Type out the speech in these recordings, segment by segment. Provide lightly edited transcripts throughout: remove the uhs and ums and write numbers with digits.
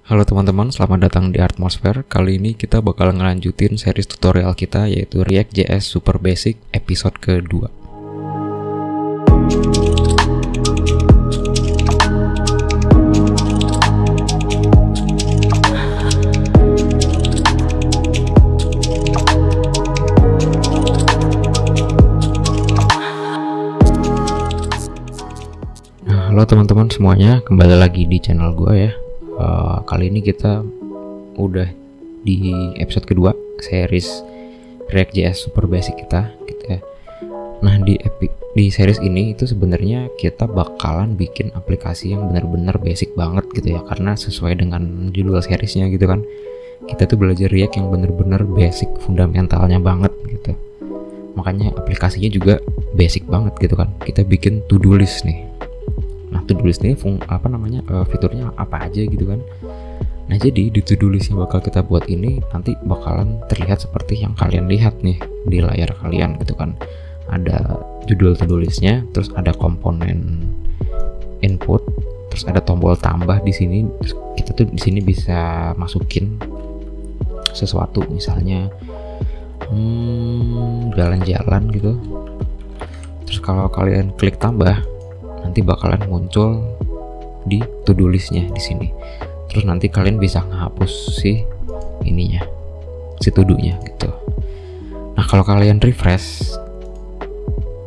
Halo teman-teman, selamat datang di Atmosphere. Kali ini kita bakal ngelanjutin series tutorial kita yaitu React.js Super Basic episode kedua. Halo teman-teman semuanya, kembali lagi di channel gue ya. Kali ini kita udah di episode kedua series React.js Super Basic kita gitu ya. Nah di series ini itu sebenarnya kita bakalan bikin aplikasi yang benar-benar basic banget gitu ya, karena sesuai dengan judul seriesnya gitu kan. Kita tuh belajar React yang benar-benar basic, fundamentalnya banget gitu. Makanya aplikasinya juga basic banget gitu kan. Kita bikin to-do list nih. Nah, to-do list ini fiturnya apa aja gitu kan. Nah, jadi di to-do list yang bakal kita buat ini nanti bakalan terlihat seperti yang kalian lihat nih di layar kalian gitu kan. Ada judul to-do listnya, terus ada komponen input, terus ada tombol tambah di sini. Terus kita tuh di sini bisa masukin sesuatu, misalnya jalan-jalan gitu. Terus kalau kalian klik tambah, nanti bakalan muncul di to-do listnya di sini. Terus nanti kalian bisa ngehapus si to-do-nya gitu. Nah, kalau kalian refresh,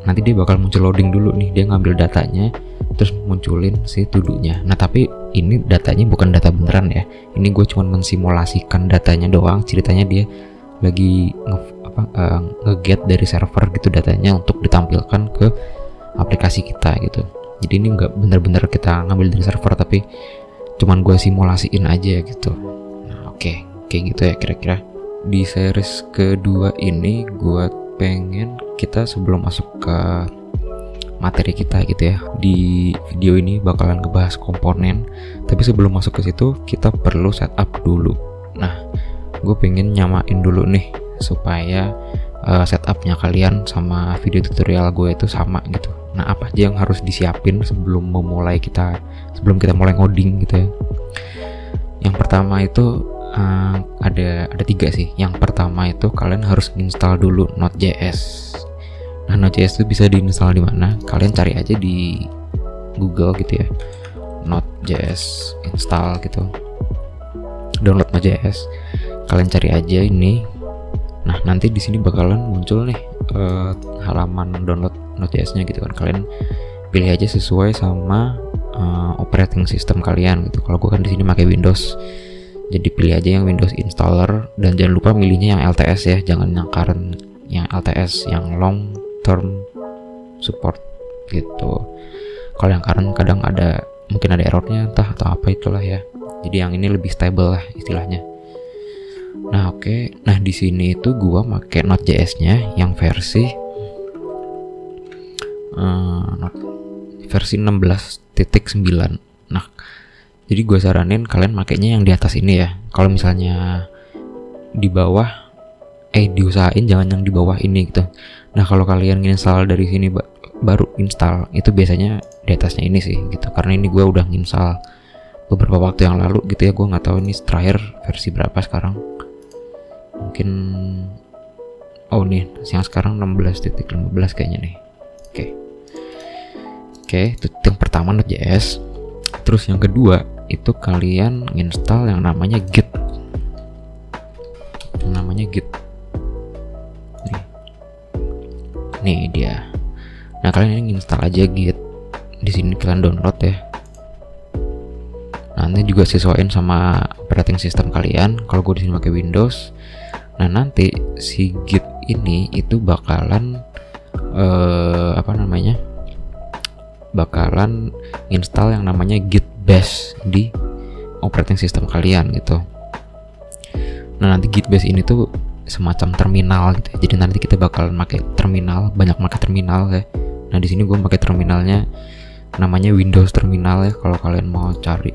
nanti dia bakal muncul loading dulu nih. Dia ngambil datanya, terus munculin si to-do-nya. Nah, tapi ini datanya bukan data beneran ya. Ini gue cuma mensimulasikan datanya doang. Ceritanya dia lagi nge-get dari server gitu datanya untuk ditampilkan ke aplikasi kita gitu. Jadi ini nggak benar-benar kita ngambil dari server, tapi cuman gue simulasiin aja gitu. Nah, oke, kayak gitu ya kira-kira. Di series kedua ini gue pengen kita sebelum masuk ke materi kita gitu ya, di video ini bakalan ngebahas komponen. Tapi sebelum masuk ke situ kita perlu setup dulu. Nah, gue pengen nyamain dulu nih supaya setupnya kalian sama video tutorial gue itu sama gitu. Nah, apa aja yang harus disiapin sebelum kita mulai ngoding gitu ya. Yang pertama itu ada 3 sih. Yang pertama itu kalian harus install dulu Node.js. Nah, Node.js itu bisa diinstal di mana? Kalian cari aja di Google gitu ya, Node.js install gitu, download Node.js. Kalian cari aja ini. Nah, nanti di sini bakalan muncul nih halaman download Node.js-nya gitu kan. Kalian pilih aja sesuai sama operating system kalian gitu. Kalau gue kan di sini pakai Windows, jadi pilih aja yang Windows installer, dan jangan lupa milihnya yang LTS ya, jangan yang current, yang LTS yang long term support gitu. Kalau yang current kadang mungkin ada errornya entah atau apa itulah ya. Jadi yang ini lebih stable lah istilahnya. Nah, oke. Nah, di sini itu gua pakai Node.js-nya yang versi 16.9. Nah, jadi gua saranin kalian makainya yang di atas ini ya. Kalau misalnya di bawah diusahain jangan yang di bawah ini gitu. Nah, kalau kalian install dari sini baru install, itu biasanya di atasnya ini sih gitu. Karena ini gua udah install beberapa waktu yang lalu gitu ya. Gua nggak tahu ini terakhir versi berapa sekarang. Mungkin nih yang sekarang 16.15 kayaknya nih. Oke, itu yang pertama Node.js. Terus yang kedua itu kalian install yang namanya Git. Nih dia. Nah, kalian ini install aja Git. Di sini kalian download ya. Nanti juga sesuaiin sama operating system kalian. Kalau gue di sini pakai Windows. Nah, nanti si Git ini itu bakalan bakalan install yang namanya Git Bash di operating system kalian gitu. Nah, nanti Git Bash ini tuh semacam terminal gitu ya. Jadi nanti kita bakalan pakai terminal, banyak pakai terminal ya. Nah, di sini gue pakai terminalnya namanya Windows Terminal ya. Kalau kalian mau cari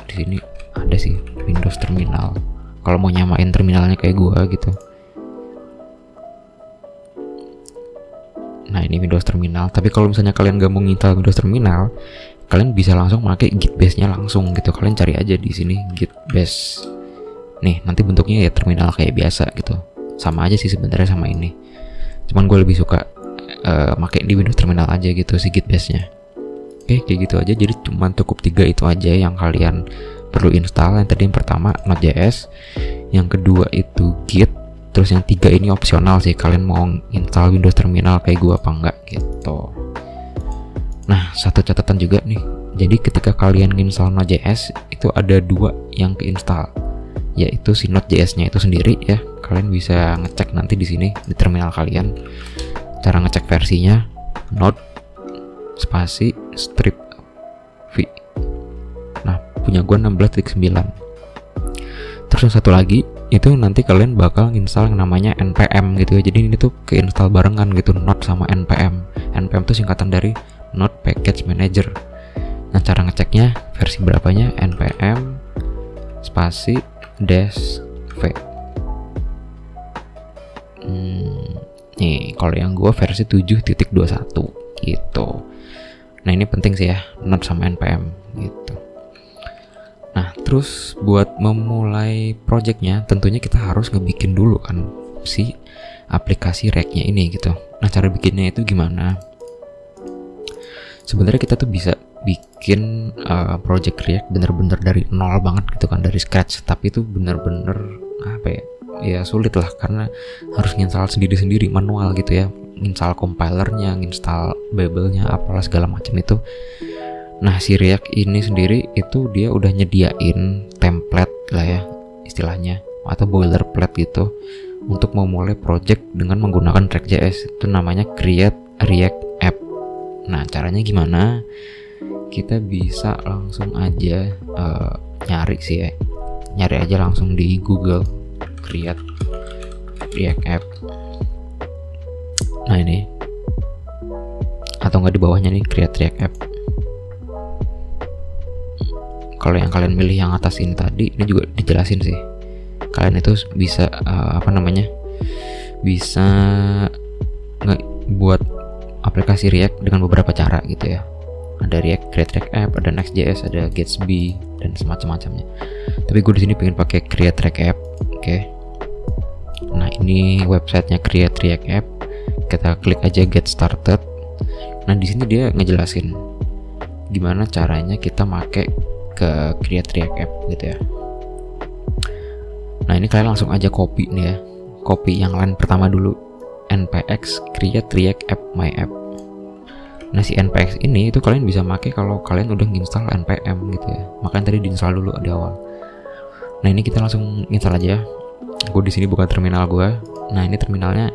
di sini ada sih Windows Terminal. Kalau mau nyamain terminalnya kayak gua gitu. Nah, ini Windows Terminal. Tapi kalau misalnya kalian gak mau install Windows Terminal, kalian bisa langsung pakai Git base-nya langsung gitu. Kalian cari aja di sini Git base. Nih, nanti bentuknya ya terminal kayak biasa gitu. Sama aja sih sebenarnya sama ini. Cuman gue lebih suka pakai di Windows Terminal aja gitu si Git base-nya. Oke, kayak gitu aja. Jadi cuman cukup 3 itu aja yang kalian perlu install. Yang tadi yang pertama Node.js, yang kedua itu Git, terus yang 3 ini opsional sih, kalian mau install Windows Terminal kayak gua apa enggak gitu. Nah, satu catatan juga nih. Jadi ketika kalian install Node.js itu ada 2 yang keinstall, yaitu si Node.js-nya itu sendiri ya. Kalian bisa ngecek nanti di sini di terminal kalian. Cara ngecek versinya Node spasi strip v. Nah, punya gua 16.9. Terus yang satu lagi itu nanti kalian bakal install yang namanya npm gitu ya. Jadi ini tuh keinstall barengan gitu, Node sama npm. Npm itu singkatan dari Node Package Manager. Nah, cara ngeceknya versi berapanya, npm spasi dash v. Nih, kalau yang gua versi 7.21 gitu. Nah, ini penting sih ya, Node sama npm gitu. Nah, terus buat memulai projectnya tentunya kita harus ngebikin dulu kan si aplikasi React-nya ini gitu. Nah, cara bikinnya itu gimana? Sebenarnya kita tuh bisa bikin project React bener-bener dari nol banget gitu kan, dari scratch. Tapi itu bener-bener apa ya? Ya sulit lah, karena harus nginstall sendiri-sendiri manual gitu ya. Install compilernya, install Babel-nya, apalah segala macam itu. Nah, si React ini sendiri itu dia udah nyediain template lah ya istilahnya, atau boilerplate gitu untuk memulai project dengan menggunakan React.js. Itu namanya Create React App. Nah, caranya gimana? Kita bisa langsung aja nyari sih ya. Nyari aja langsung di Google Create React App. Nah, ini atau nggak di bawahnya nih, Create React App. Kalau yang kalian milih yang atas ini tadi, ini juga dijelasin sih. Kalian itu bisa bisa buat aplikasi React dengan beberapa cara gitu ya. Ada React Create React App, ada Next.js, ada Gatsby dan semacam-macamnya. Tapi gue di sini pengen pakai Create React App. Oke. Nah, ini websitenya Create React App. Kita klik aja Get Started. Nah, di sini dia ngejelasin gimana caranya kita make ke Create React App gitu ya. Nah, ini kalian langsung aja copy nih ya. Copy yang line pertama dulu, npx create react app my app. Nah, si npx ini itu kalian bisa make kalau kalian udah nginstal npm gitu ya. Makanya tadi diinstal dulu di awal. Nah, ini kita langsung install aja. Gue di sini buka terminal gue. Nah, ini terminalnya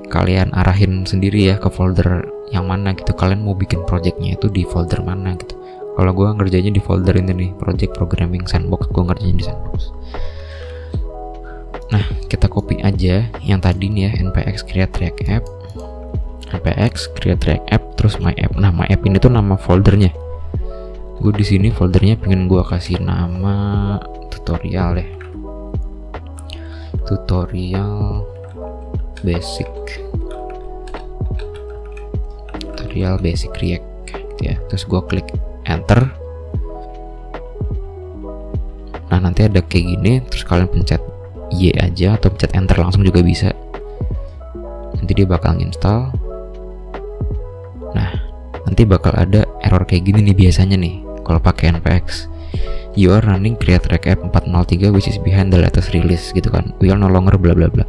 kalian arahin sendiri ya ke folder yang mana gitu. Kalian mau bikin projectnya itu di folder mana gitu. Kalau gue ngerjainnya di folder ini nih, Project Programming Sandbox. Gue ngerjain di Sandbox. Nah, kita copy aja yang tadi nih ya, npx create react app, npx create react app, terus my app. Nah, my app ini tuh nama foldernya. Gue di sini foldernya pengen gue kasih nama tutorial deh. Tutorial basic. Tutorial basic React gitu ya. Terus gue klik enter. Nah, nanti ada kayak gini, terus kalian pencet Y aja atau pencet enter langsung juga bisa. Nanti dia bakal install. Nah, nanti bakal ada error kayak gini nih biasanya nih kalau pakai npx. You are running Create React App 403 which is behind the latest release gitu kan. We are no longer bla bla bla.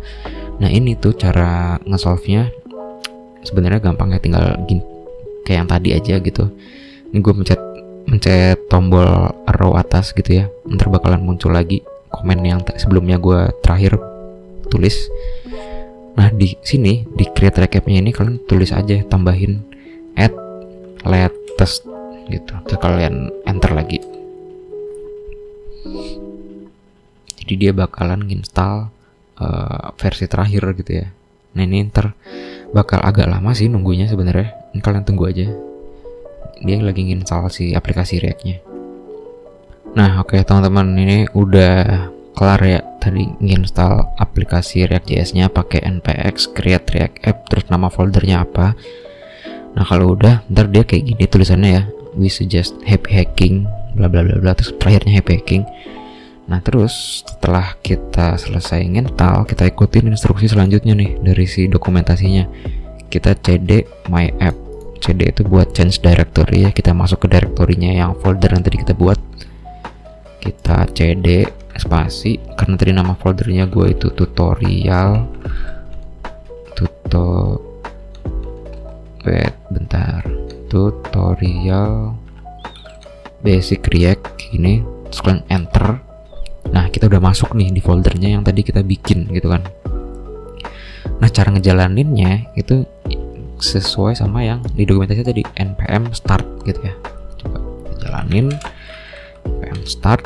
Nah, ini tuh cara nge-solve-nya sebenarnya gampang ya, tinggal gini, kayak yang tadi aja gitu. Ini gue mencet tombol arrow atas gitu ya. Ntar bakalan muncul lagi komen yang sebelumnya gue terakhir tulis. Nah, di sini di Create React App-nya ini kalian tulis aja, tambahin add latest gitu. Terus kalian enter lagi. Jadi dia bakalan install versi terakhir gitu ya. Nah, ini ntar bakal agak lama sih nunggunya sebenarnya. Ini kalian tunggu aja. Dia lagi install si aplikasi React-nya. Nah, oke teman-teman, ini udah kelar ya tadi nginstal aplikasi React.js-nya pakai npx create react app, terus nama foldernya apa. Nah, kalau udah ntar dia kayak gini tulisannya ya, we suggest happy hacking bla bla bla bla, terus terakhirnya happy hacking. Nah terus setelah kita selesai nginstal, kita ikutin instruksi selanjutnya nih dari si dokumentasinya. Kita cd my app. CD itu buat change directory ya, kita masuk ke directory-nya yang folder yang tadi kita buat. Kita cd spasi, karena tadi nama foldernya gue itu tutorial tutorial basic react gini, terus kalian enter. Nah kita udah masuk nih di foldernya yang tadi kita bikin gitu kan. Nah cara ngejalaninnya itu sesuai sama yang di dokumentasi tadi, npm start gitu ya. Coba kita jalanin npm start.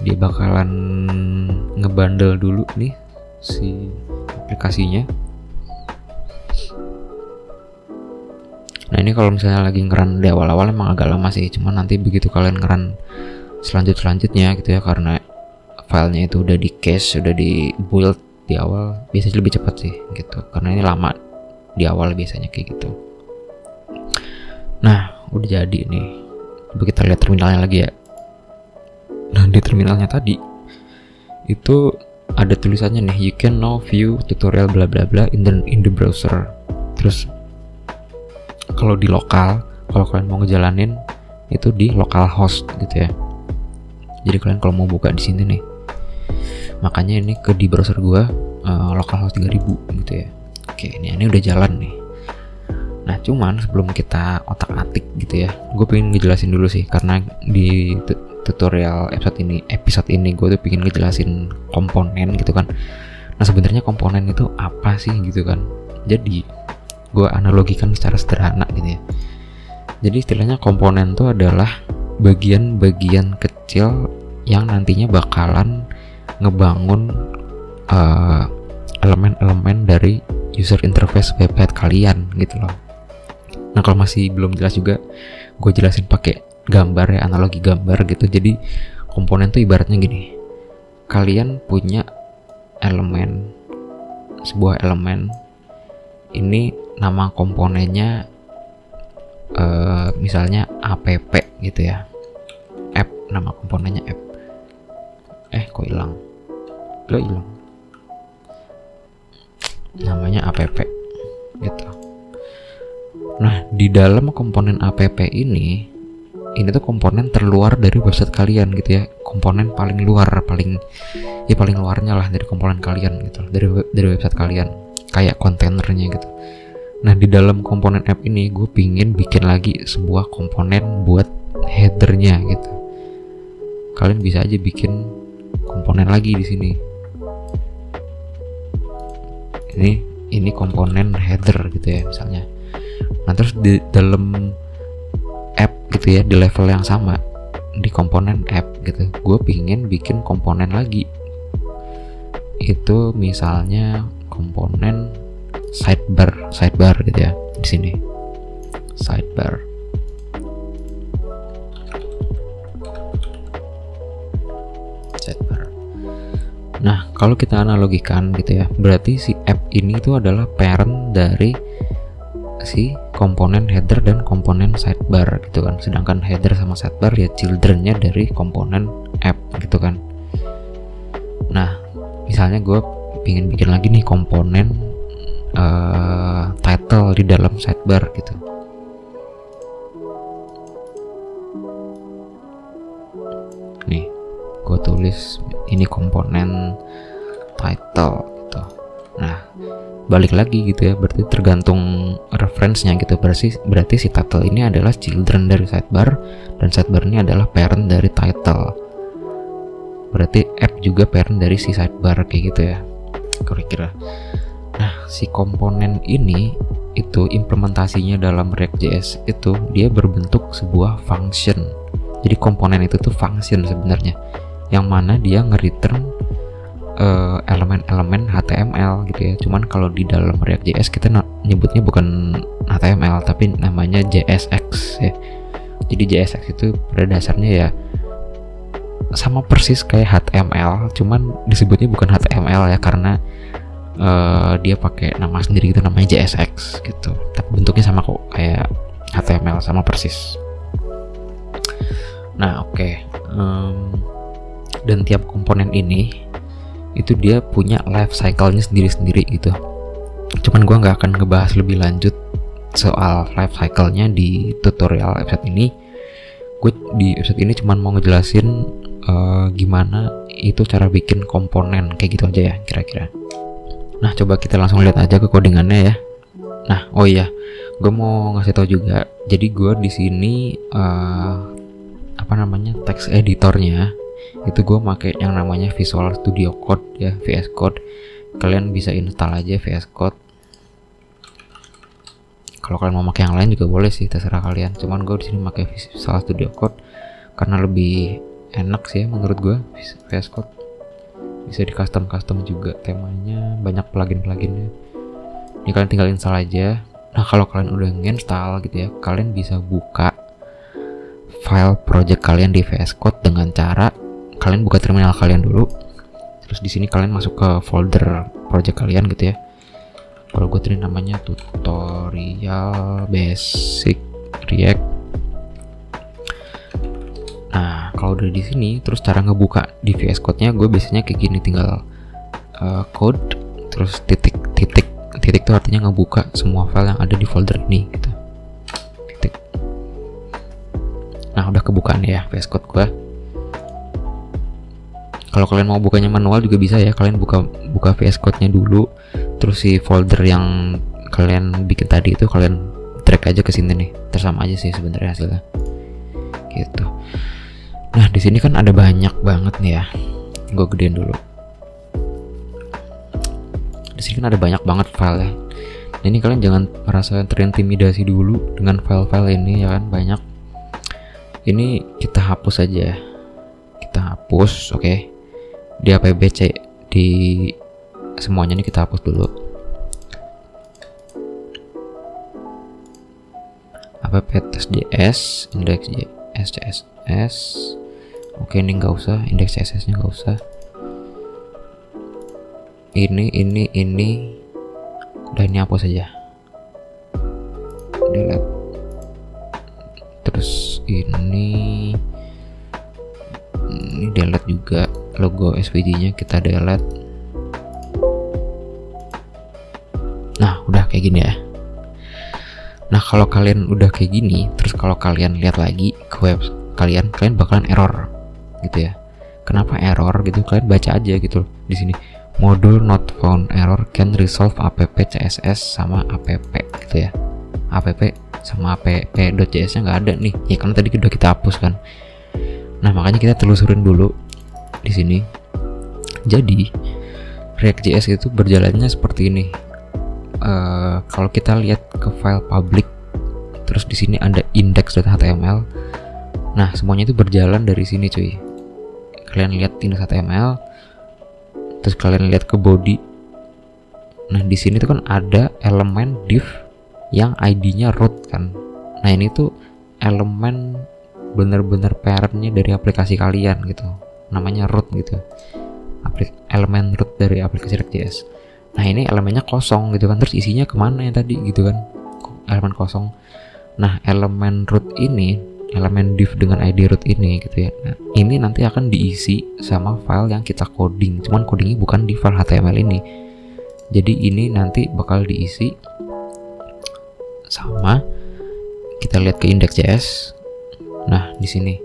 Dia bakalan ngebundle dulu nih si aplikasinya. Nah ini kalau misalnya lagi ngeran di awal-awal emang agak lama sih, cuman nanti begitu kalian ngeran selanjutnya gitu ya, karena filenya itu udah di cache, udah di build di awal, biasanya lebih cepat sih gitu, karena ini lama di awal biasanya kayak gitu. Nah udah jadi nih, coba kita lihat terminalnya lagi ya. Nah di terminalnya tadi itu ada tulisannya nih, you can now view tutorial bla bla bla in the browser. Terus kalau di lokal, kalau kalian mau ngejalanin itu di localhost gitu ya. Jadi kalian kalau mau buka di sini nih, makanya ini ke di browser gua localhost 3000 gitu ya. Oke, ini udah jalan nih. Nah cuman sebelum kita otak-atik gitu ya, gue pengen ngejelasin dulu sih, karena di tutorial episode ini gue tuh pengen ngejelasin komponen gitu kan. Nah sebenarnya komponen itu apa sih gitu kan. Jadi gue analogikan secara sederhana gitu ya. Jadi istilahnya komponen itu adalah bagian-bagian kecil yang nantinya bakalan ngebangun elemen-elemen dari user interface website kalian gitu loh. Nah kalau masih belum jelas juga, gue jelasin pakai gambar ya, analogi gambar gitu. Jadi komponen tuh ibaratnya gini, kalian punya elemen, sebuah elemen, ini nama komponennya misalnya app gitu ya, app, nama komponennya app. Kok hilang? Namanya app gitu. Nah di dalam komponen app ini tuh komponen terluar dari website kalian gitu ya, komponen paling luar, paling luarnya lah dari komponen kalian gitu, dari website kalian, kayak kontainernya gitu. Nah di dalam komponen app ini gue pingin bikin lagi sebuah komponen buat headernya gitu. Kalian bisa aja bikin komponen lagi di sini. Ini komponen header gitu ya misalnya. Nah terus di dalam app gitu ya, di level yang sama, di komponen app gitu, gue pingin bikin komponen lagi. Itu misalnya komponen sidebar gitu ya, di sini sidebar. Nah kalau kita analogikan gitu ya, berarti si app ini itu adalah parent dari si komponen header dan komponen sidebar gitu kan. Sedangkan header sama sidebar ya childrennya dari komponen app gitu kan. Nah misalnya gue pingin bikin lagi nih komponen title di dalam sidebar gitu. Nih gue tulis ini komponen title gitu. Nah balik lagi gitu ya, berarti tergantung reference-nya gitu. Berarti si title ini adalah children dari sidebar, dan sidebar ini adalah parent dari title. Berarti app juga parent dari si sidebar kayak gitu ya kira-kira. Nah si komponen ini itu implementasinya dalam React.js itu dia berbentuk sebuah function. Jadi komponen itu tuh function sebenarnya, yang mana dia nge-return elemen-elemen HTML gitu ya. Cuman kalau di dalam React.js kita nyebutnya bukan HTML tapi namanya JSX ya. Jadi JSX itu pada dasarnya ya sama persis kayak HTML, cuman disebutnya bukan HTML ya karena dia pakai nama sendiri gitu, namanya JSX gitu. Tapi bentuknya sama kok, kayak HTML, sama persis. Nah oke. Dan tiap komponen ini itu dia punya life cycle-nya sendiri-sendiri gitu. Cuman gue nggak akan ngebahas lebih lanjut soal life cycle-nya di tutorial episode ini. Gue di episode ini cuman mau ngejelasin gimana itu cara bikin komponen, kayak gitu aja ya kira-kira. Nah coba kita langsung lihat aja ke codingannya ya. Nah oh iya, gue mau ngasih tahu juga. Jadi gue di sini text editornya itu gue pakai yang namanya Visual Studio Code ya, VS Code. Kalian bisa install aja VS Code. Kalau kalian mau pakai yang lain juga boleh sih, terserah kalian. Cuman gue di sini pakai Visual Studio Code karena lebih enak sih ya menurut gue. VS Code bisa di custom juga temanya, banyak plugin-pluginnya. Ini kalian tinggal install aja. Nah kalau kalian udah nginstall gitu ya, kalian bisa buka file project kalian di VS Code dengan cara kalian buka terminal kalian dulu. Terus di sini kalian masuk ke folder project kalian gitu ya. Kalau gue tadi namanya tutorial basic React. Nah kalau udah di sini, terus cara ngebuka di VS Code-nya gue biasanya kayak gini, tinggal code terus titik itu artinya ngebuka semua file yang ada di folder ini gitu. Titik. Nah udah kebukaan ya VS Code gue. Kalau kalian mau bukanya manual juga bisa ya, kalian buka VS Code-nya dulu, terus si folder yang kalian bikin tadi itu kalian drag aja ke sini nih, tersama aja sih sebenarnya hasilnya. Gitu. Nah di sini kan ada banyak banget nih ya, gue gedein dulu. Di sini kan ada banyak banget file ya. Nah, ini kalian jangan merasa terintimidasi dulu dengan file-file ini ya kan, banyak. Ini kita hapus aja, kita hapus, oke. Di APBC di semuanya ini kita hapus dulu. app-test.js, index.js, CSS. Oke, ini nggak usah, index CSS-nya nggak usah. Ini udah, ini hapus aja, delete. Terus ini delete juga, logo SVG-nya kita delete. Nah udah kayak gini ya. Nah kalau kalian udah kayak gini, terus kalau kalian lihat lagi ke web kalian bakalan error gitu ya. Kenapa error gitu? Kalian baca aja gitu di sini. Module not found error can resolve app CSS sama app gitu ya. App sama app.js nya nggak ada nih ya, karena tadi udah kita hapus kan. Nah makanya kita telusurin dulu di sini. Jadi React.js itu berjalannya seperti ini. Kalau kita lihat ke file public, terus di sini ada index.html. Nah semuanya itu berjalan dari sini cuy. Kalian lihat index.html, terus kalian lihat ke body. Nah di sini tuh kan ada elemen div yang ID-nya root kan. Nah ini tuh elemen bener-bener parentnya dari aplikasi kalian gitu, namanya root gitu, elemen root dari aplikasi React.js. Nah ini elemennya kosong gitu kan, terus isinya kemana yang tadi gitu kan, elemen kosong. Nah elemen root ini, elemen div dengan ID root ini gitu ya, nah, ini nanti akan diisi sama file yang kita coding, cuman codingnya bukan di file HTML ini. Jadi ini nanti bakal diisi sama, kita lihat ke index.js. Nah di sini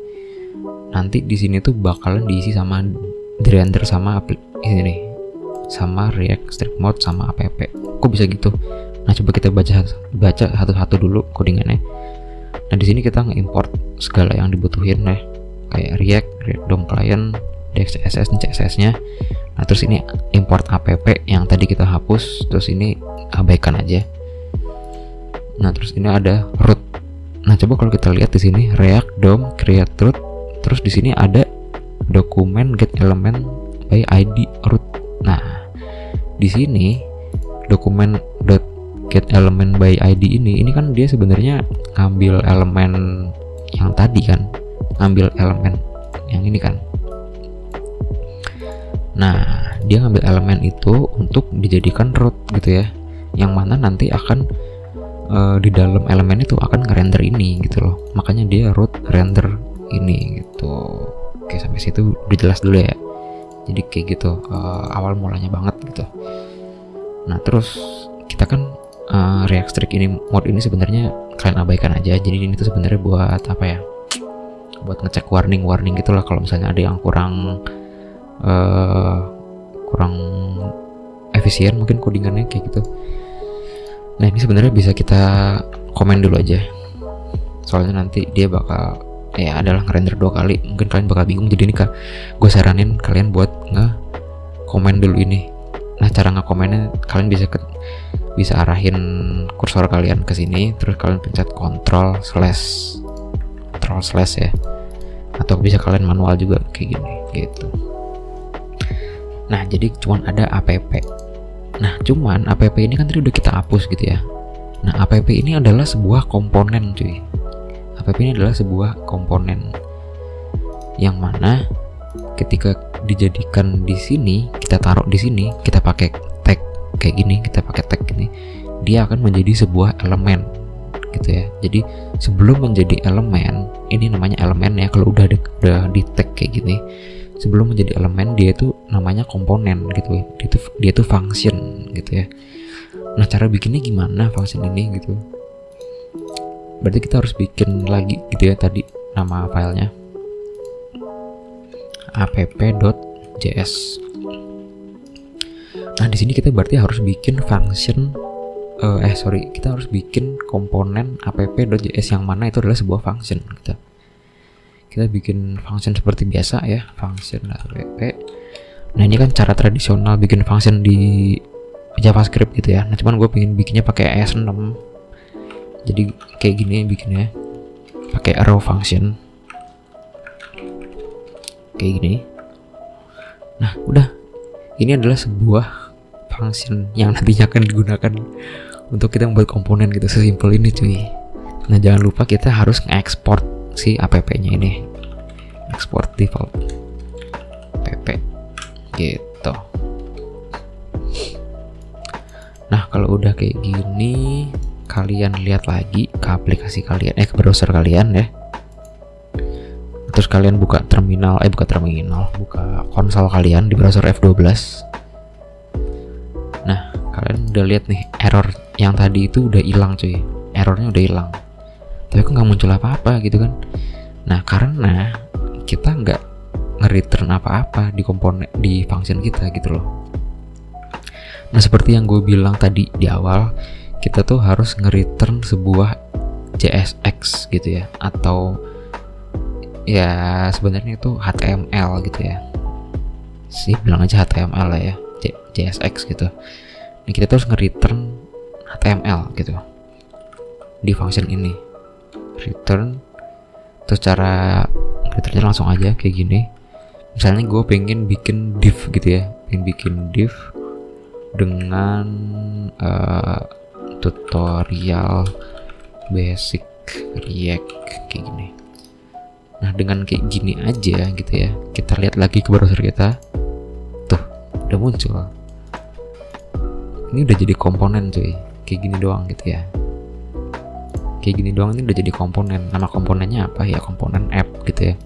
nanti di sini tuh bakalan diisi sama di-render sama ini nih, sama React Strict Mode sama app. Kok bisa gitu? Nah coba kita baca satu-satu dulu codingannya. Nah di sini kita nge-import segala yang dibutuhin nih, kayak React DOM client, CSS nih CSS-nya. Nah terus ini import app yang tadi kita hapus, terus ini abaikan aja. Nah terus ini ada root. Nah coba kalau kita lihat di sini React DOM create root, terus di sini ada dokumen get element by ID root. Nah di sini dokumen get element by ID ini kan dia sebenarnya ngambil elemen yang tadi kan, ngambil elemen yang ini kan. Nah dia ngambil elemen itu untuk dijadikan root gitu ya, yang mana nanti akan di dalam elemen itu akan ngerender ini gitu loh. Makanya dia root render ini gitu. Oke, sampai situ udah jelas dulu ya. Jadi kayak gitu awal mulanya banget gitu. Nah terus kita kan React Strict ini mode ini sebenarnya kalian abaikan aja. Jadi ini tuh sebenarnya buat apa ya? Buat ngecek warning gitulah kalau misalnya ada yang kurang efisien mungkin codingannya kayak gitu. Nah ini sebenarnya bisa kita komen dulu aja. Soalnya nanti dia bakal adalah ngerender 2 kali, mungkin kalian bakal bingung. Jadi ini gue saranin kalian buat komen dulu ini. Nah cara ngekomennya kalian bisa arahin kursor kalian ke sini, terus kalian pencet Ctrl slash ya, atau bisa kalian manual juga kayak gini gitu. Nah jadi cuman ada app. Nah cuman app ini kan tadi udah kita hapus gitu ya. Nah app ini adalah sebuah komponen cuy. App ini adalah sebuah komponen yang mana ketika dijadikan di sini, kita taruh di sini, kita pakai tag kayak gini, dia akan menjadi sebuah elemen gitu ya. Jadi sebelum menjadi elemen, ini namanya elemen ya kalau udah di tag kayak gini. Sebelum menjadi elemen dia itu namanya komponen gitu ya. Dia itu function gitu ya. Nah cara bikinnya gimana function ini gitu? Berarti kita harus bikin lagi gitu ya tadi nama filenya app.js. Nah di sini kita berarti harus bikin function kita harus bikin komponen app.js yang mana itu adalah sebuah function gitu. Kita bikin function seperti biasa ya, function app. Nah ini kan cara tradisional bikin function di JavaScript gitu ya. Nah cuman gue pengen bikinnya pakai ES6. Jadi kayak gini bikinnya, pakai arrow function kayak gini. Nah udah, ini adalah sebuah function yang nantinya akan digunakan untuk kita membuat komponen gitu, sesimpel ini cuy. Nah jangan lupa kita harus nge-export si app-nya ini, export default app gitu. Nah kalau udah kayak gini, kalian lihat lagi ke aplikasi kalian, ke browser kalian ya. Terus kalian buka konsol kalian di browser F12. Nah kalian udah lihat nih error yang tadi itu udah hilang cuy, errornya udah hilang, tapi kok nggak muncul apa-apa gitu kan. Nah karena kita nggak nge-return apa-apa di function kita gitu loh. Nah seperti yang gue bilang tadi di awal, kita tuh harus nge-return sebuah JSX gitu ya, atau ya sebenarnya itu HTML gitu ya. Bilang aja HTML lah ya, JSX gitu. Nah kita tuh harus nge-return HTML gitu di function ini. Return, terus cara returnnya langsung aja kayak gini. Misalnya gue pengen bikin div gitu ya, dengan tutorial basic React kayak gini. Nah dengan kayak gini aja gitu ya, kita lihat lagi ke browser kita, tuh udah muncul. Ini udah jadi komponen cuy, kayak gini doang gitu ya. Kayak gini doang ini udah jadi komponen. Nama komponennya apa ya? Komponen app gitu ya.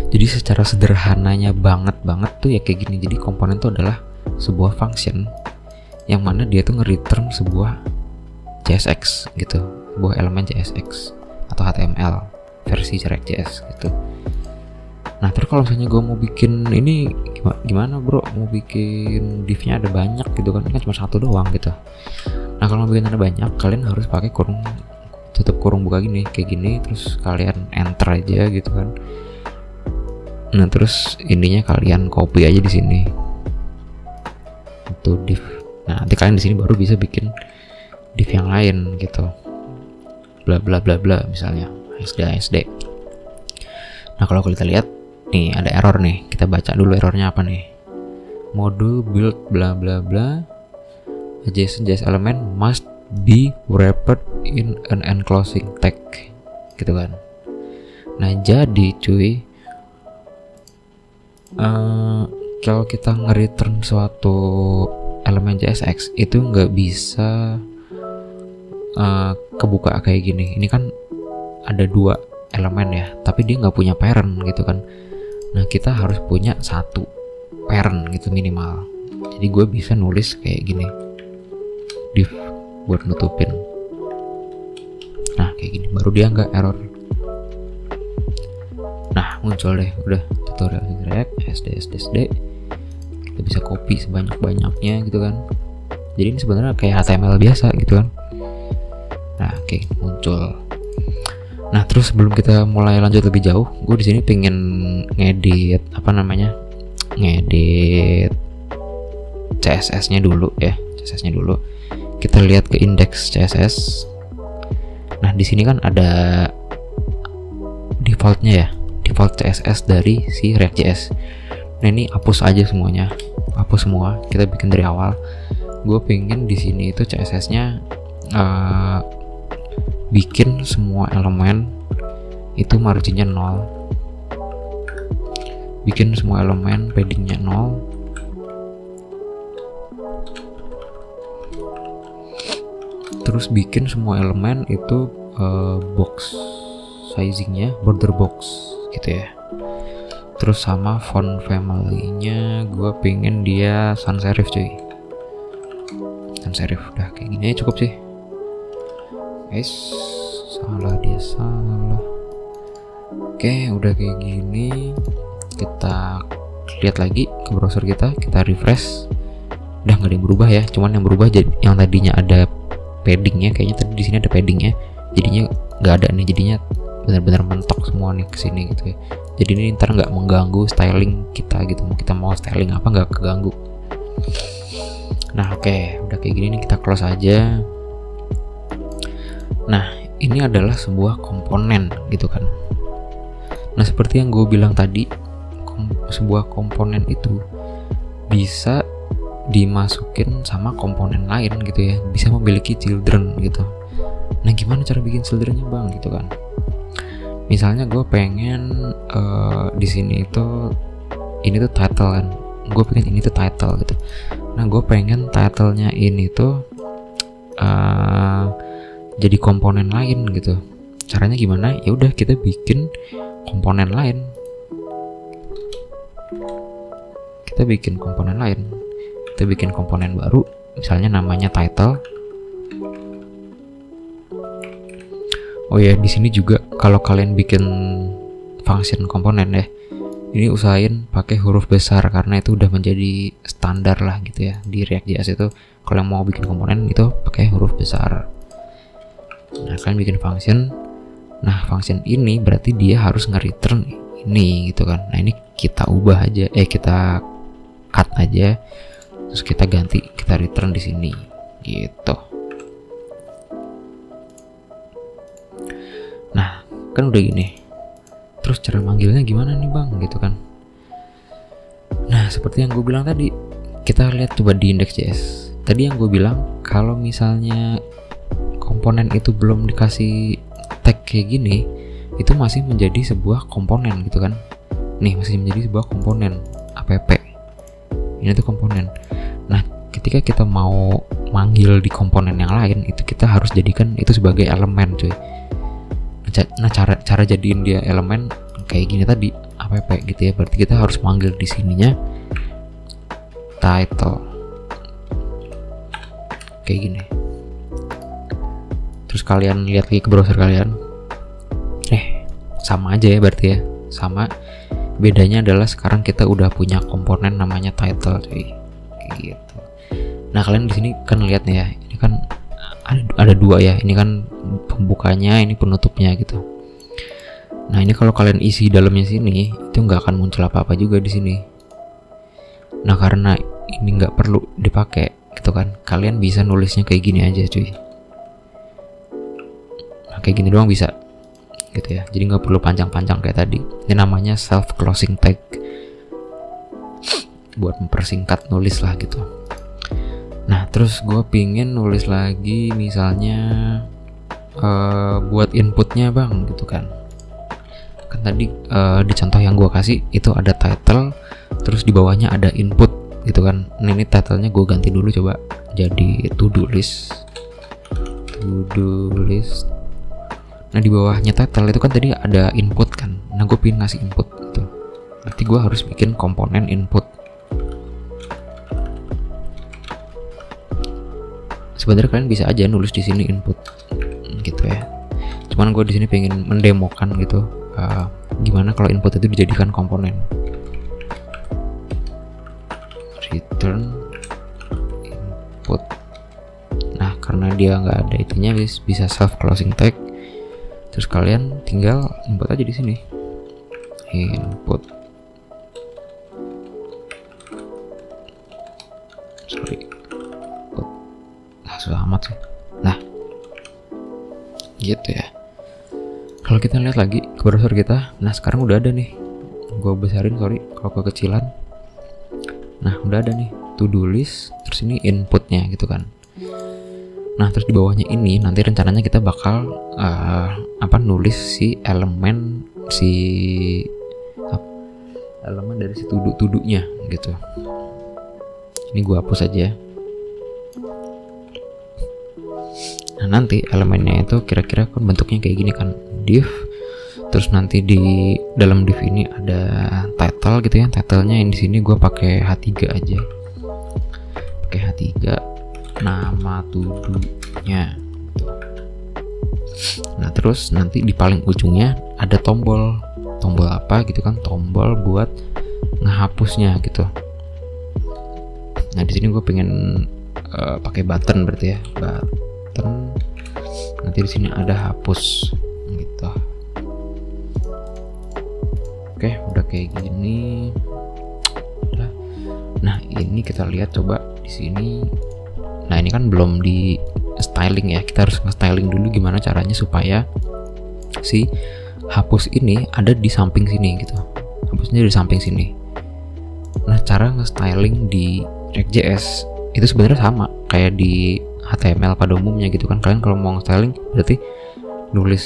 Jadi secara sederhananya banget tuh ya kayak gini. Jadi komponen itu adalah sebuah function yang mana dia tuh nge-return sebuah JSX gitu, sebuah elemen JSX atau HTML versi React.js gitu. Nah terus kalau misalnya gue mau bikin ini gimana bro, mau bikin divnya ada banyak gitu kan, cuma satu doang gitu. Nah kalau mau bikin ada banyak, kalian harus pakai tutup kurung buka gini, kayak gini, terus kalian enter aja gitu kan. Nah terus ininya kalian copy aja di sini untuk div. Nah nanti kalian di sini baru bisa bikin div yang lain gitu, bla bla bla bla, misalnya SD. Nah kalau kita lihat nih ada error nih, kita baca dulu errornya apa nih. Mode build bla bla bla adjacent JS element must be wrapped in an enclosing tag gitu kan. Nah jadi cuy, kalau kita nge-return suatu elemen JSX itu nggak bisa kebuka kayak gini. Ini kan ada 2 elemen ya, tapi dia nggak punya parent gitu kan. Nah kita harus punya 1 parent gitu minimal. Jadi gue bisa nulis kayak gini, div buat nutupin. Nah kayak gini baru dia nggak error. Nah muncul deh, udah tutorial React SD. Kita bisa copy sebanyak-banyaknya gitu kan. Jadi ini sebenarnya kayak HTML biasa gitu kan. Nah oke, muncul. Nah terus sebelum kita mulai lanjut lebih jauh, gue di sini pengen ngedit ngedit CSS-nya dulu ya, CSS-nya dulu. Kita lihat ke index CSS. Nah di sini kan ada defaultnya ya, default CSS dari si React.js. Nah ini hapus aja semuanya, hapus semua. Kita bikin dari awal. Gue pengen di sini itu CSS-nya bikin semua elemen itu marginnya 0, bikin semua elemen paddingnya 0, terus bikin semua elemen itu box sizingnya border box gitu ya. Terus sama font family-nya gue pengen dia sans serif cuy, sans serif. Udah kayak gini aja cukup sih guys. Salah. Oke udah kayak gini, kita lihat lagi ke browser kita refresh. Udah nggak ada yang berubah ya, cuman yang berubah yang tadinya ada paddingnya, kayaknya tadi di sini ada paddingnya, jadinya nggak ada nih, jadinya benar-benar mentok semua nih kesini gitu ya. Jadi ini ntar nggak mengganggu styling kita gitu, kita mau styling apa nggak keganggu. Nah oke, udah kayak gini nih, kita close aja. Nah ini adalah sebuah komponen gitu kan. Nah seperti yang gue bilang tadi, sebuah komponen itu bisa dimasukin sama komponen lain gitu ya, bisa memiliki children gitu. Nah gimana cara bikin childrennya bang gitu kan. Misalnya gue pengen di sini itu ini tuh title kan, gue pengen ini tuh title gitu. Nah gue pengen titlenya ini tuh jadi komponen lain gitu. Caranya gimana? Ya udah kita bikin komponen lain. Kita bikin komponen baru, misalnya namanya title. Oh ya, di sini juga kalau kalian bikin function komponen ya, ini usahain pakai huruf besar karena itu udah menjadi standar lah gitu ya di React.js itu. Kalau mau bikin komponen itu pakai huruf besar. Nah kalian bikin function. Nah function ini berarti dia harus nge-return ini gitu kan. Nah ini kita ubah aja, kita cut aja, terus kita ganti, kita return di sini gitu. Nah kan udah gini, terus cara manggilnya gimana nih bang gitu kan. Nah seperti yang gue bilang tadi, kita lihat coba di index.js. Tadi yang gue bilang kalau misalnya komponen itu belum dikasih tag kayak gini, itu masih menjadi sebuah komponen gitu kan. Nih masih menjadi sebuah komponen app. Ini tuh komponen. Nah ketika kita mau manggil di komponen yang lain, itu kita harus jadikan itu sebagai elemen cuy. Nah cara jadiin dia elemen kayak gini tadi, app gitu ya. Berarti kita harus manggil di sininya title kayak gini. Terus kalian lihat lagi ke browser kalian, sama aja ya berarti ya, sama. Bedanya adalah sekarang kita udah punya komponen namanya title cuy, kayak gitu. Nah kalian di sini kan lihat nih ya, ini kan ada 2 ya, ini kan pembukanya, ini penutupnya gitu. Nah ini kalau kalian isi dalamnya sini, itu nggak akan muncul apa-apa juga di sini. Nah karena ini nggak perlu dipakai gitu kan, kalian bisa nulisnya kayak gini aja cuy. Nah kayak gini doang bisa gitu ya, jadi nggak perlu panjang-panjang kayak tadi. Ini namanya self closing tag, buat mempersingkat nulis lah gitu. Nah terus gue pingin nulis lagi misalnya buat inputnya bang gitu kan. Kan tadi di contoh yang gue kasih itu ada title, terus di bawahnya ada input gitu kan. Nah ini titlenya gue ganti dulu coba jadi to do list to do list. Nah di bawahnya title itu kan tadi ada input kan. Nah gue pengen ngasih input gitu. Berarti gue harus bikin komponen input. Sebenarnya kalian bisa aja nulis di sini input gitu ya. Cuman gue di sini pengen mendemokan gitu gimana kalau input itu dijadikan komponen. Return input. Nah karena dia nggak ada itunya, bisa self closing tag. Terus kalian tinggal input aja di sini. Input. Sorry. Input. Susah amat sih. Nah, gitu ya. Kalau kita lihat lagi ke browser kita, nah sekarang udah ada nih. Gua besarin, sorry kalau kekecilan. Nah, udah ada nih to do list, terus ini inputnya gitu kan. Nah terus di bawahnya ini nanti rencananya kita bakal nulis si elemen dari si tudunya gitu. Ini gua hapus aja. Nah nanti elemennya itu kira-kira kan bentuknya kayak gini kan, div. Terus nanti di dalam div ini ada title gitu ya. Titlenya yang di sini gua pakai H3 aja. Pakai H3. Nama tuduhnya. Nah terus nanti di paling ujungnya ada tombol apa gitu kan, tombol buat ngehapusnya gitu. Nah di sini gue pengen pakai button berarti ya, button. Nanti di sini ada hapus gitu. Oke udah kayak gini. Udah. Nah ini kita lihat coba di sini. Nah ini kan belum di styling ya, kita harus nge-styling dulu gimana caranya supaya si hapus ini ada di samping sini gitu. Hapusnya di samping sini. Nah cara nge-styling di React.js itu sebenarnya sama kayak di HTML pada umumnya gitu kan. Kalian kalau mau nge-styling berarti nulis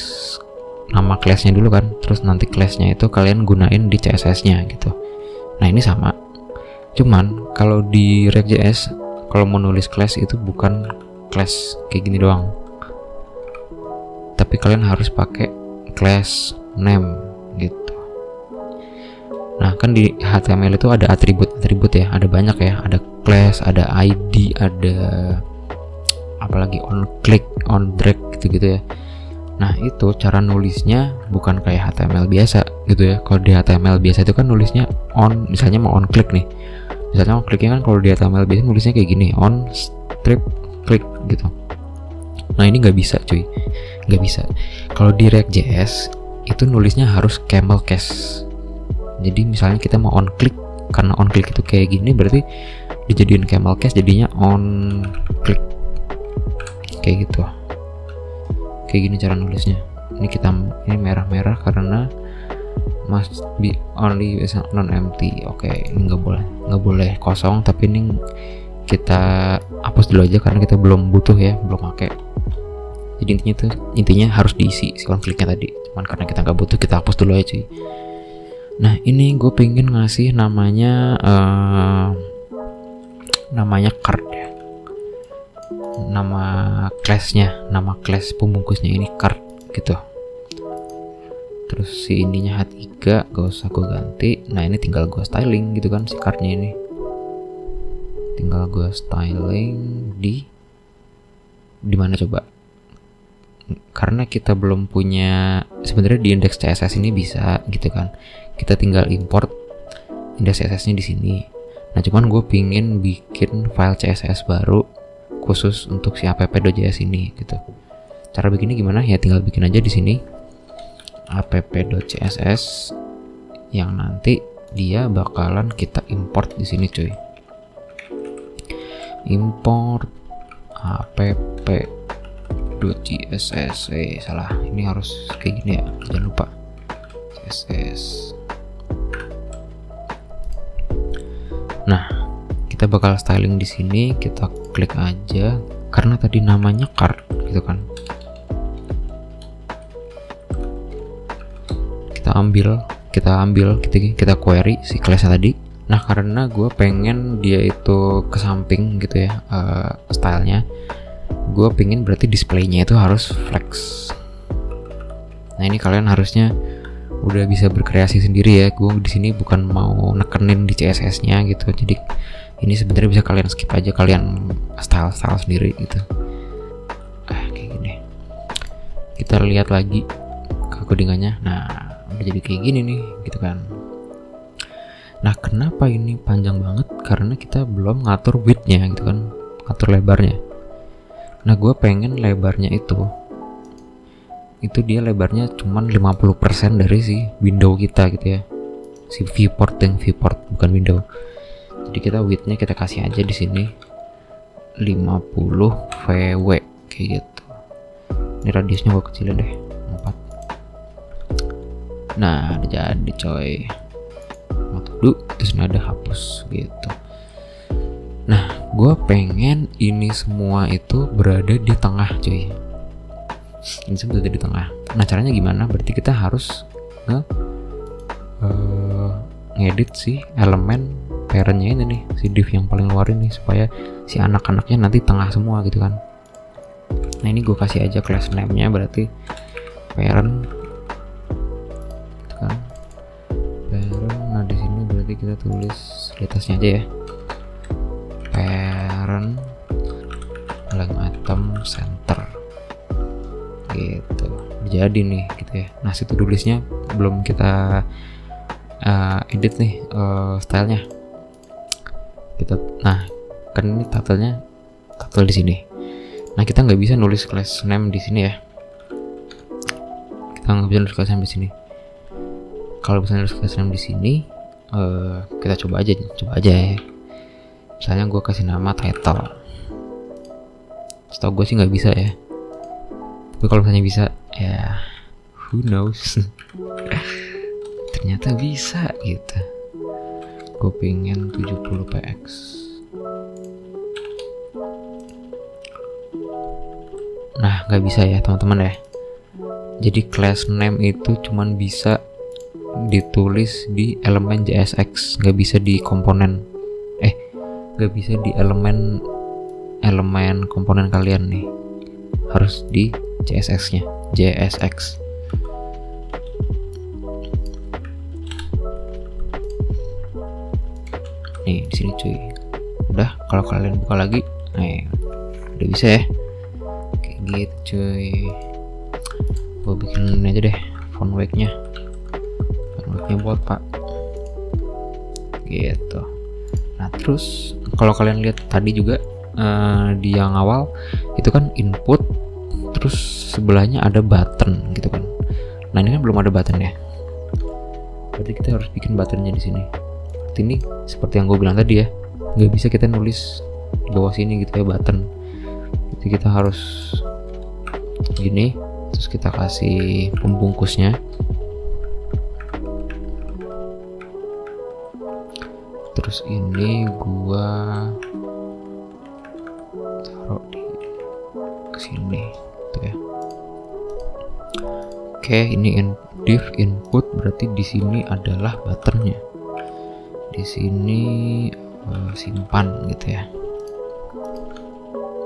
nama class-nya dulu kan, terus nanti class-nya itu kalian gunain di CSS-nya gitu. Nah ini sama. Cuman kalau di React.js kalau mau nulis class itu bukan class kayak gini doang, tapi kalian harus pakai class name gitu. Nah kan di HTML itu ada atribut ya, ada banyak ya, ada class, ada ID, ada apalagi on click, on drag gitu ya. Nah itu cara nulisnya bukan kayak HTML biasa gitu ya. Kalau di HTML biasa itu kan nulisnya on, misalnya mau on click nih. Misalnya on clicknya kan kalau di HTML biasa nulisnya kayak gini, on strip click gitu. Nah ini nggak bisa cuy, nggak bisa. Kalau di React.js itu nulisnya harus camel case. Jadi misalnya kita mau on click, karena on click itu kayak gini berarti dijadiin camel case, jadinya on click kayak gitu. Kayak gini cara nulisnya. Ini merah-merah karena must be only non empty. Oke, ini nggak boleh kosong, tapi ini kita hapus dulu aja karena kita belum butuh ya, belum pakai. Jadi intinya harus diisi si konfliknya tadi. Cuman karena kita nggak butuh, kita hapus dulu aja cuy. Nah ini gue pengen ngasih namanya card ya. Nama class pembungkusnya ini card gitu. Terus si ininya H3 gak usah gue ganti. Nah ini tinggal gue styling gitu kan si cardnya ini. Tinggal gue styling di mana coba? Karena kita belum punya, sebenarnya di index CSS ini bisa gitu kan. Kita tinggal import index CSS-nya di sini. Nah cuman gue pingin bikin file CSS baru khusus untuk si app.js ini gitu. Cara bikinnya gimana? Ya tinggal bikin aja di sini app.css yang nanti dia bakalan kita import di sini cuy. Import app.css. Salah, ini harus kayak gini ya, jangan lupa css. Nah kita bakal styling di sini, kita klik aja karena tadi namanya card gitu kan. Kita query si class-nya tadi. Nah karena gue pengen dia itu ke samping gitu ya, stylenya gue pingin berarti displaynya itu harus flex. Nah ini kalian harusnya udah bisa berkreasi sendiri ya. Gue di sini bukan mau nekenin di CSS-nya gitu. Jadi ini sebenarnya bisa kalian skip aja, kalian style sendiri gitu. Kayak gini. Kita lihat lagi ke codingannya. Nah, udah jadi kayak gini nih, gitu kan. Nah, kenapa ini panjang banget? Karena kita belum ngatur width-nya gitu kan, ngatur lebarnya. Nah, gue pengen lebarnya itu dia lebarnya cuman 50% dari si window kita gitu ya, si viewport bukan window. Jadi kita width-nya kita kasih aja di sini 50 VW kayak gitu. Ini radiusnya gue kecilin deh 4. Nah udah jadi coy, terus ini ada hapus gitu. Nah gue pengen ini semua itu berada di tengah coy. Ini semua berada di tengah. Nah caranya gimana? Berarti kita harus ngedit si elemen parentnya ini nih, si div yang paling luar ini, supaya si anak-anaknya nanti tengah semua gitu kan. Nah ini gue kasih aja class name-nya berarti parent gitu kan, parent. Nah di sini berarti kita tulis di atasnya aja ya, parent length item center gitu. Jadi nih gitu ya. Nah situ tulisnya belum kita edit nih stylenya kita. Nah kan ini title di sini. Nah kita nggak bisa nulis class name di sini ya, kita nggak bisa nulis class name di sini. Kalau bisa nulis class name di sini, kita coba aja ya. Misalnya gue kasih nama title. Setahu gue sih nggak bisa ya, tapi kalau misalnya bisa ya who knows. Ternyata bisa gitu. Gue pengen 70 px. Nah nggak bisa ya teman-teman ya. Jadi class name itu cuman bisa ditulis di elemen JSX, nggak bisa di komponen. Nggak bisa di elemen komponen kalian nih. Harus di JSX-nya, JSX. Nih di sini cuy. Udah, kalau kalian buka lagi, udah bisa ya. Kayak gitu cuy. Gue bikin aja deh font weight-nya bold pak. Gitu. Nah terus kalau kalian lihat tadi juga di yang awal itu kan input, terus sebelahnya ada button gitu kan. Nah ini kan belum ada button ya. Berarti kita harus bikin buttonnya di sini. Ini seperti yang gue bilang tadi ya, nggak bisa kita nulis di bawah sini gitu ya button. Jadi kita harus gini, terus kita kasih pembungkusnya. Terus ini gua taruh di sini gitu ya. Oke, ini div input berarti di sini adalah buttonnya. Di sini simpan gitu ya.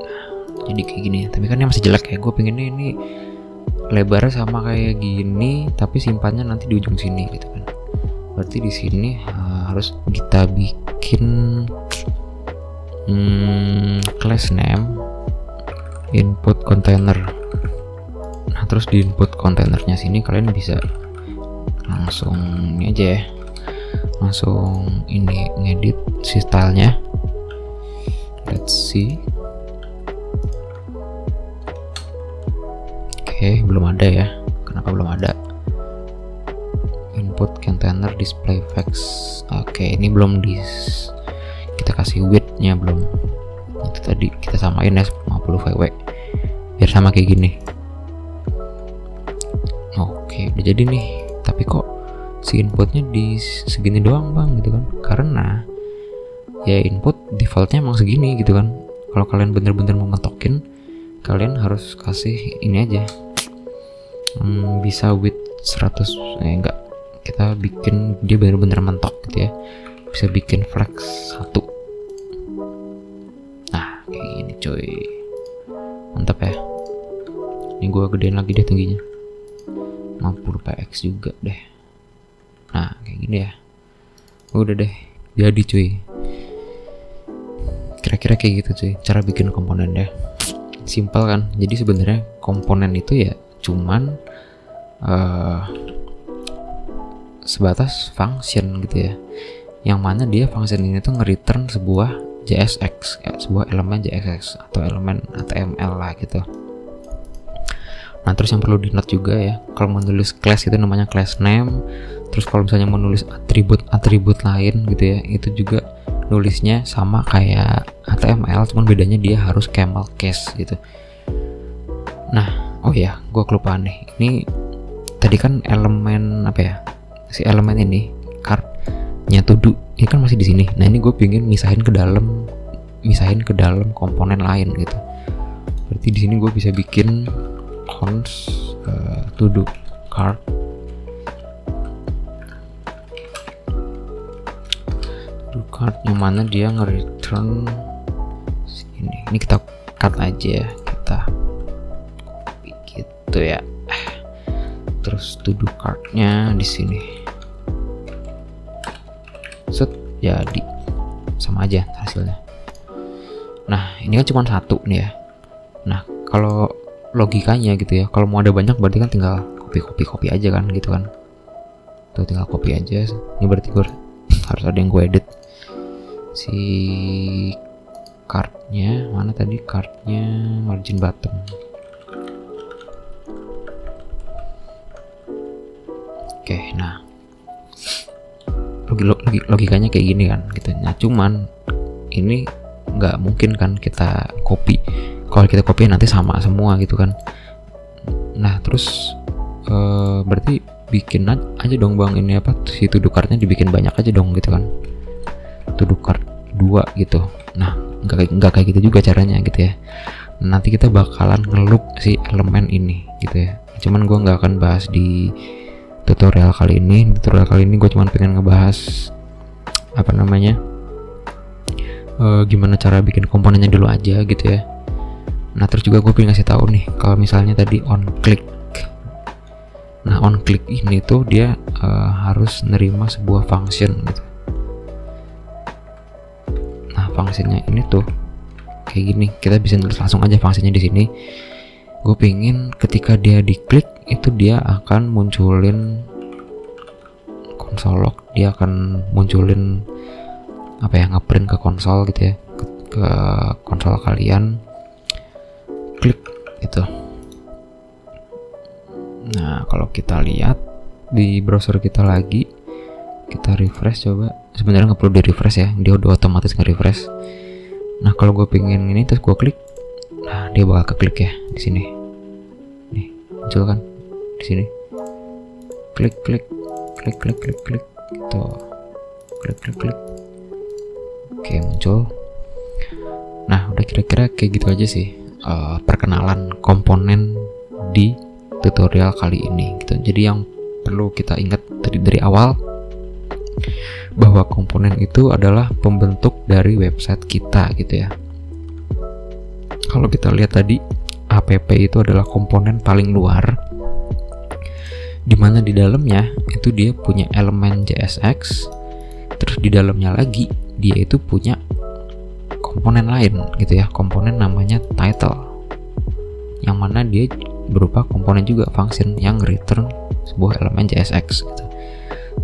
Nah, jadi kayak gini. Tapi kan ini masih jelek ya. Gue pengennya ini lebarnya sama kayak gini, tapi simpannya nanti di ujung sini gitu kan. Berarti di sini harus kita bikin class name input container. Nah terus di input containernya sini kalian bisa langsung ini aja ya, langsung ini ngedit si stylenya. Let's see. Oke, belum ada ya. Kenapa belum ada? Input container display text. Oke, ini belum kita kasih width-nya belum. Itu tadi kita samain ya 50 VW biar sama kayak gini. Oke, udah jadi nih. Tapi kok si inputnya di segini doang bang gitu kan? Karena ya input defaultnya emang segini gitu kan. Kalau kalian bener-bener mau mentokin, kalian harus kasih ini aja, bisa width 100. Enggak, kita bikin dia bener-bener mentok gitu ya, bisa bikin flex 1. Nah kayak gini cuy, Ini gue gedein lagi deh tingginya, 50 px juga deh. Nah kayak gini ya, udah deh jadi cuy. Kira-kira kayak gitu cuy cara bikin komponennya. Simpel kan. Jadi sebenarnya komponen itu ya cuman sebatas function gitu ya, yang mana dia function ini tuh nge-return sebuah JSX, sebuah elemen JSX atau elemen HTML lah gitu. Nah terus yang perlu di note juga ya, kalau menulis class itu namanya class name. Terus kalau misalnya menulis atribut lain gitu ya, itu juga nulisnya sama kayak HTML, cuman bedanya dia harus camel case gitu. Nah oh ya, gue kelupaan nih, ini tadi kan elemen apa ya, si elemen ini cardnya to do ini kan masih di sini. Nah ini gue pingin misahin ke dalam komponen lain gitu. Berarti di sini gue bisa bikin cons to do card yang mana dia nge-return sini. Ini kita cut aja, kita copy gitu ya. Terus to do cardnya di sini. Set, jadi sama aja hasilnya. Nah ini kan cuma satu nih ya. Nah kalau logikanya gitu ya, kalau mau ada banyak berarti kan tinggal copy aja kan gitu kan. Tuh tinggal copy aja. Ini berarti gue harus ada yang gue edit. Si cardnya mana tadi, cardnya margin bottom. Oke, nah logikanya kayak gini kan gitu. Nah cuman ini nggak mungkin kan kita copy. Kalau kita copy nanti sama semua gitu kan. Nah terus berarti bikin aja dong bang ini apa, si to do cardnya dibikin banyak aja dong gitu kan, to do card 2 gitu. Nah nggak kayak gitu juga caranya gitu ya. Nanti kita bakalan ngeloop si elemen ini gitu ya. Cuman gue nggak akan bahas di tutorial kali ini. Gue cuman pengen ngebahas apa namanya, gimana cara bikin komponennya dulu aja gitu ya. Nah terus juga gue pengen ngasih tahu nih, kalau misalnya tadi on click. Nah on click ini tuh dia harus nerima sebuah function gitu. Nah fungsinya ini tuh kayak gini, kita bisa nulis langsung aja fungsinya di sini. Gue pengen ketika dia diklik itu dia akan munculin console log, dia akan munculin apa ya, ngeprint ke konsol gitu ya, ke konsol kalian, klik gitu. Nah kalau kita lihat di browser kita lagi, kita refresh coba. Sebenarnya nggak perlu di refresh ya, dia udah otomatis nge-refresh. Nah kalau gue pengen ini terus gue klik, nah dia bakal keklik ya di sini. Nih muncul kan di sini. Klik gitu. Klik. Oke muncul. Nah udah kira-kira kayak gitu aja sih perkenalan komponen di tutorial kali ini gitu. Jadi yang perlu kita ingat dari awal bahwa komponen itu adalah pembentuk dari website kita gitu ya. Kalau kita lihat tadi, app itu adalah komponen paling luar, dimana di dalamnya itu dia punya elemen JSX, terus di dalamnya lagi dia itu punya komponen lain gitu ya, komponen namanya title, yang mana dia berupa komponen juga function yang return sebuah elemen JSX gitu.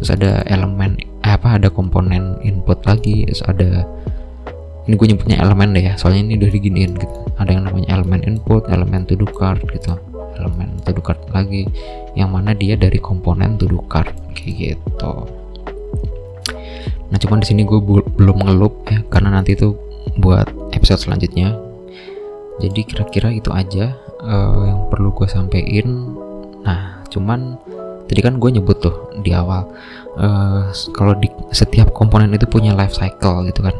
Terus ada elemen ada komponen input lagi, terus ada, ini gue nyebutnya elemen deh ya, soalnya ini udah diginiin gitu. Ada yang namanya elemen input, elemen to do card gitu, elemen to do card lagi, yang mana dia dari komponen to do card kayak gitu. Nah cuman di sini gue belum ngeloop ya, karena nanti itu buat episode selanjutnya. Jadi kira-kira itu aja yang perlu gue sampein. Nah cuman tadi kan gue nyebut tuh di awal kalau di setiap komponen itu punya life cycle gitu kan.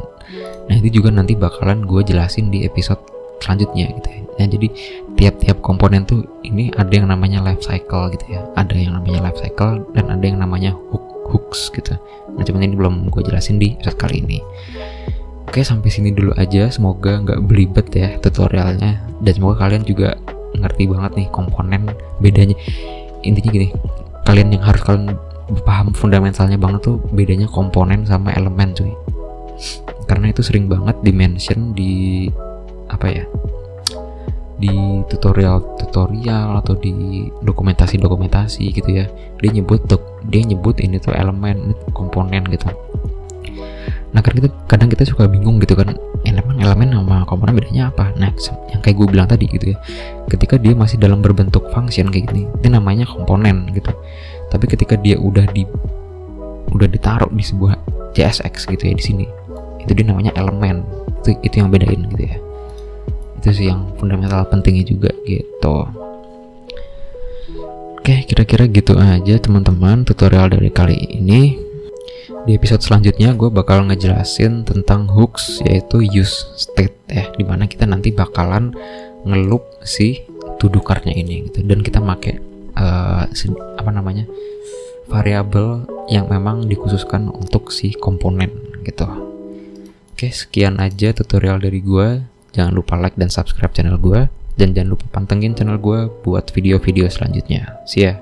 Nah itu juga nanti bakalan gue jelasin di episode selanjutnya gitu ya. Nah jadi tiap-tiap komponen tuh ini ada yang namanya life cycle gitu ya, ada yang namanya life cycle dan ada yang namanya hooks gitu. Nah cuman ini belum gue jelasin di episode kali ini. Oke sampai sini dulu aja, semoga nggak belibet ya tutorialnya, dan semoga kalian juga ngerti banget nih komponen bedanya. Intinya gini, kalian yang harus kalian paham fundamentalnya banget tuh bedanya komponen sama elemen cuy. Karena itu sering banget di-mention di apa ya, di tutorial atau di dokumentasi gitu ya. Dia nyebut ini tuh elemen, ini komponen gitu. Nah kadang kita suka bingung gitu kan, elemen sama komponen bedanya apa. Nah yang kayak gue bilang tadi gitu ya, ketika dia masih dalam berbentuk function kayak gini, itu namanya komponen gitu. Tapi ketika dia udah ditaruh di sebuah JSX gitu ya, di sini, itu dia namanya elemen. Itu yang bedain gitu ya. Itu sih yang fundamental pentingnya juga gitu. Oke, kira-kira gitu aja teman-teman tutorial dari kali ini. Di episode selanjutnya gue bakal ngejelasin tentang hooks, yaitu use state ya, dimana kita nanti bakalan ngeloop si to do card-nya ini gitu, dan kita pakai variabel yang memang dikhususkan untuk si komponen gitu. Oke, sekian aja tutorial dari gue. Jangan lupa like dan subscribe channel gue, dan jangan lupa pantengin channel gue buat video-video selanjutnya. See ya.